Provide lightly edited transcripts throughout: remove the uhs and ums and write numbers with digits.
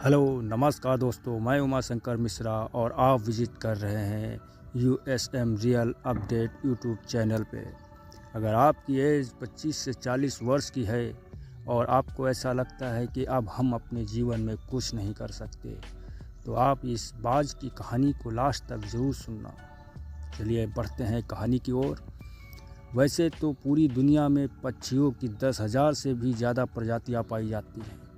Hello नमस्कार दोस्तों, मैं उमा शंकर मिश्रा और आप विजिट कर रहे हैं USM real update YouTube channel पे। अगर आपकी एज 25 से 40 वर्ष की है और आपको ऐसा लगता है कि अब हम अपने जीवन में कुछ नहीं कर सकते, तो आप इस बाज की कहानी को लास्ट तक ज़रूर सुनना। चलिए बढ़ते हैं कहानी की ओर। वैसे तो पूरी दुनिया में पक्षियों की 10,000 से भी ज़्यादा प्रजातियां पाई जाती हैं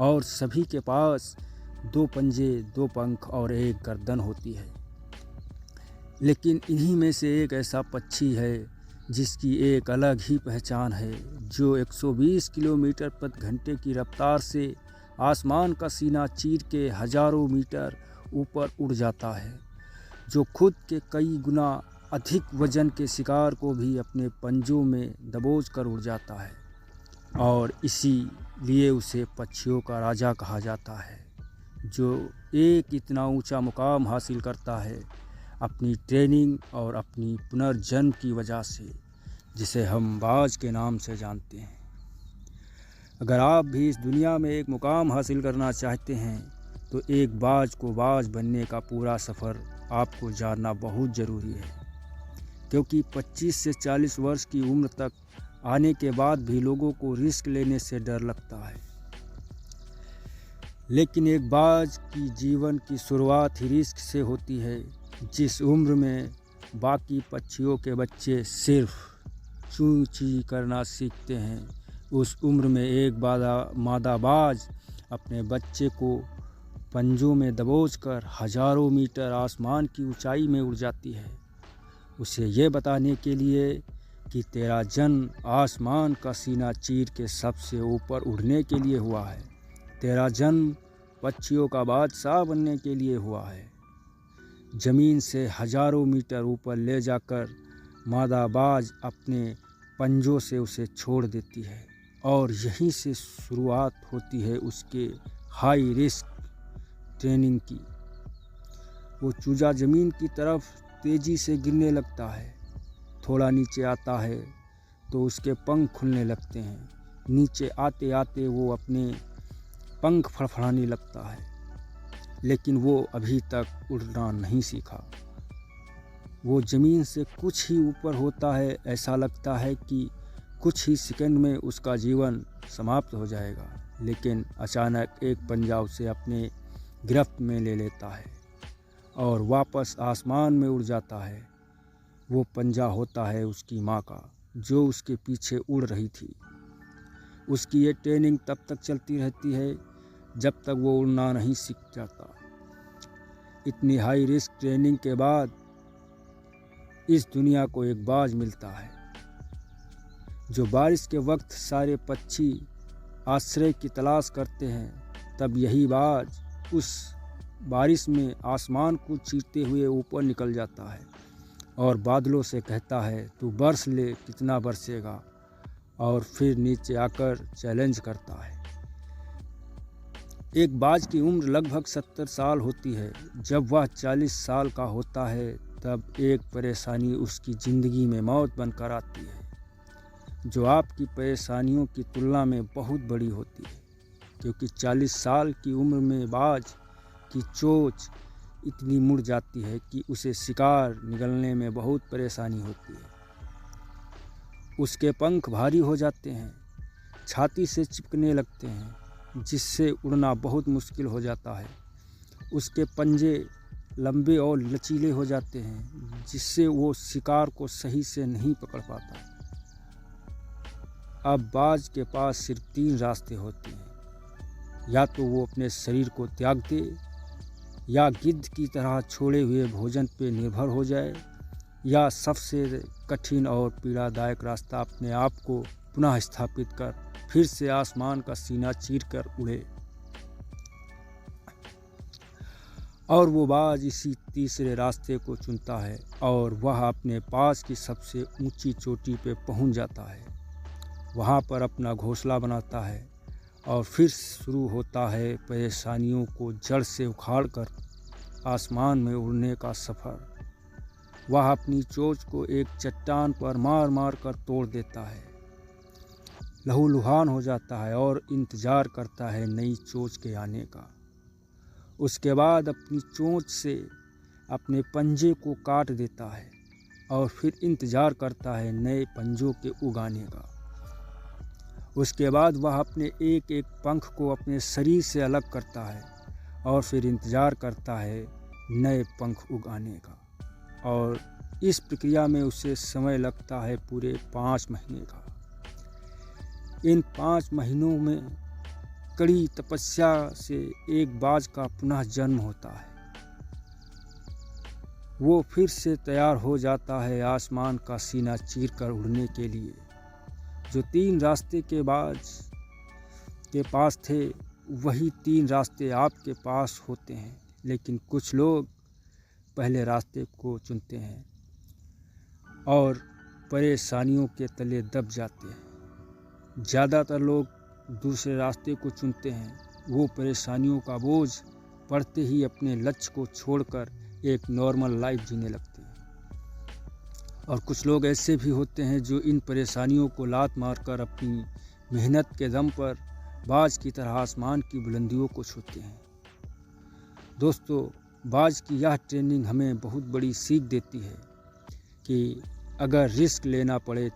और सभी के पास 2 पंजे, 2 पंख और 1 गर्दन होती है। लेकिन इन्हीं में से एक ऐसा पक्षी है जिसकी एक अलग ही पहचान है, जो 120 किलोमीटर प्रति घंटे की रफ्तार से आसमान का सीना चीर के हजारों मीटर ऊपर उड़ जाता है, जो खुद के कई गुना अधिक वजन के शिकार को भी अपने पंजों में दबोच कर उड़ जाता है और इसीलिए उसे पक्षियों का राजा कहा जाता है, जो एक इतना ऊंचा मुकाम हासिल करता है अपनी ट्रेनिंग और अपनी पुनर्जन्म की वजह से, जिसे हम बाज के नाम से जानते हैं। अगर आप भी इस दुनिया में एक मुकाम हासिल करना चाहते हैं तो एक बाज को बाज बनने का पूरा सफ़र आपको जानना बहुत ज़रूरी है, क्योंकि 25 से 40 वर्ष की उम्र तक आने के बाद भी लोगों को रिस्क लेने से डर लगता है। लेकिन एक बाज की जीवन की शुरुआत ही रिस्क से होती है। जिस उम्र में बाकी पक्षियों के बच्चे सिर्फ चूं ची करना सीखते हैं, उस उम्र में एक मादा बाज अपने बच्चे को पंजों में दबोचकर हजारों मीटर आसमान की ऊंचाई में उड़ जाती है, उसे ये बताने के लिए कि तेरा जन्म आसमान का सीना चीर के सबसे ऊपर उड़ने के लिए हुआ है। तेरा जन्म पक्षियों का बादशाह बनने के लिए हुआ है। ज़मीन से हजारों मीटर ऊपर ले जाकर मादा बाज अपने पंजों से उसे छोड़ देती है और यहीं से शुरुआत होती है उसके हाई रिस्क ट्रेनिंग की। वो चूजा ज़मीन की तरफ तेज़ी से गिरने लगता है। थोड़ा नीचे आता है तो उसके पंख खुलने लगते हैं। नीचे आते आते वो अपने पंख फड़फड़ाने लगता है, लेकिन वो अभी तक उड़ना नहीं सीखा। वो ज़मीन से कुछ ही ऊपर होता है। ऐसा लगता है कि कुछ ही सेकंड में उसका जीवन समाप्त हो जाएगा, लेकिन अचानक एक पंजा उसे अपने गिरफ्त में ले लेता है और वापस आसमान में उड़ जाता है। वो पंजा होता है उसकी माँ का, जो उसके पीछे उड़ रही थी। उसकी ये ट्रेनिंग तब तक चलती रहती है जब तक वो उड़ना नहीं सीख जाता। इतनी हाई रिस्क ट्रेनिंग के बाद इस दुनिया को एक बाज मिलता है, जो बारिश के वक्त सारे पक्षी आश्रय की तलाश करते हैं। तब यही बाज उस बारिश में आसमान को चीरते हुए ऊपर निकल जाता है और बादलों से कहता है, तू बरस ले, कितना बरसेगा, और फिर नीचे आकर चैलेंज करता है। एक बाज की उम्र लगभग 70 साल होती है। जब वह 40 साल का होता है तब एक परेशानी उसकी ज़िंदगी में मौत बनकर आती है, जो आपकी परेशानियों की तुलना में बहुत बड़ी होती है, क्योंकि 40 साल की उम्र में बाज की चोंच इतनी मुड़ जाती है कि उसे शिकार निगलने में बहुत परेशानी होती है। उसके पंख भारी हो जाते हैं, छाती से चिपकने लगते हैं, जिससे उड़ना बहुत मुश्किल हो जाता है। उसके पंजे लंबे और लचीले हो जाते हैं, जिससे वो शिकार को सही से नहीं पकड़ पाता। अब बाज के पास सिर्फ 3 रास्ते होते हैं। या तो वो अपने शरीर को त्याग दे, या गिद्ध की तरह छोड़े हुए भोजन पर निर्भर हो जाए, या सबसे कठिन और पीड़ादायक रास्ता अपने आप को पुनः स्थापित कर फिर से आसमान का सीना चीरकर उड़े। और वो बाज इसी तीसरे रास्ते को चुनता है और वह अपने पास की सबसे ऊंची चोटी पे पहुंच जाता है। वहां पर अपना घोंसला बनाता है और फिर शुरू होता है परेशानियों को जड़ से उखाड़कर आसमान में उड़ने का सफ़र। वह अपनी चोंच को एक चट्टान पर मार मार कर तोड़ देता है, लहूलुहान हो जाता है और इंतज़ार करता है नई चोंच के आने का। उसके बाद अपनी चोंच से अपने पंजे को काट देता है और फिर इंतज़ार करता है नए पंजों के उगाने का। उसके बाद वह अपने एक एक पंख को अपने शरीर से अलग करता है और फिर इंतज़ार करता है नए पंख उगाने का। और इस प्रक्रिया में उसे समय लगता है पूरे 5 महीने का। इन 5 महीनों में कड़ी तपस्या से एक बाज का पुनः जन्म होता है। वो फिर से तैयार हो जाता है आसमान का सीना चीरकर उड़ने के लिए। जो 3 रास्ते के बाज के पास थे वही 3 रास्ते आपके पास होते हैं, लेकिन कुछ लोग पहले रास्ते को चुनते हैं और परेशानियों के तले दब जाते हैं। ज़्यादातर लोग दूसरे रास्ते को चुनते हैं। वो परेशानियों का बोझ पड़ते ही अपने लक्ष्य को छोड़कर एक नॉर्मल लाइफ जीने लगते हैं। और कुछ लोग ऐसे भी होते हैं जो इन परेशानियों को लात मारकर अपनी मेहनत के दम पर बाज की तरह आसमान की बुलंदियों को छूते हैं। दोस्तों, बाज की यह ट्रेनिंग हमें बहुत बड़ी सीख देती है कि अगर रिस्क लेना पड़े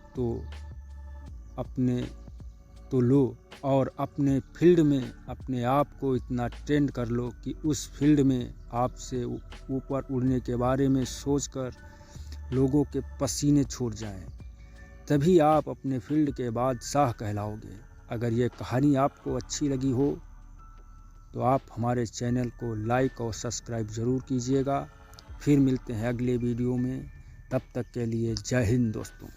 तो लो और अपने फील्ड में अपने आप को इतना ट्रेंड कर लो कि उस फील्ड में आपसे ऊपर उड़ने के बारे में सोचकर लोगों के पसीने छूट जाएं। तभी आप अपने फील्ड के बादशाह कहलाओगे। अगर ये कहानी आपको अच्छी लगी हो तो आप हमारे चैनल को लाइक और सब्सक्राइब ज़रूर कीजिएगा। फिर मिलते हैं अगले वीडियो में। तब तक के लिए जय हिंद दोस्तों।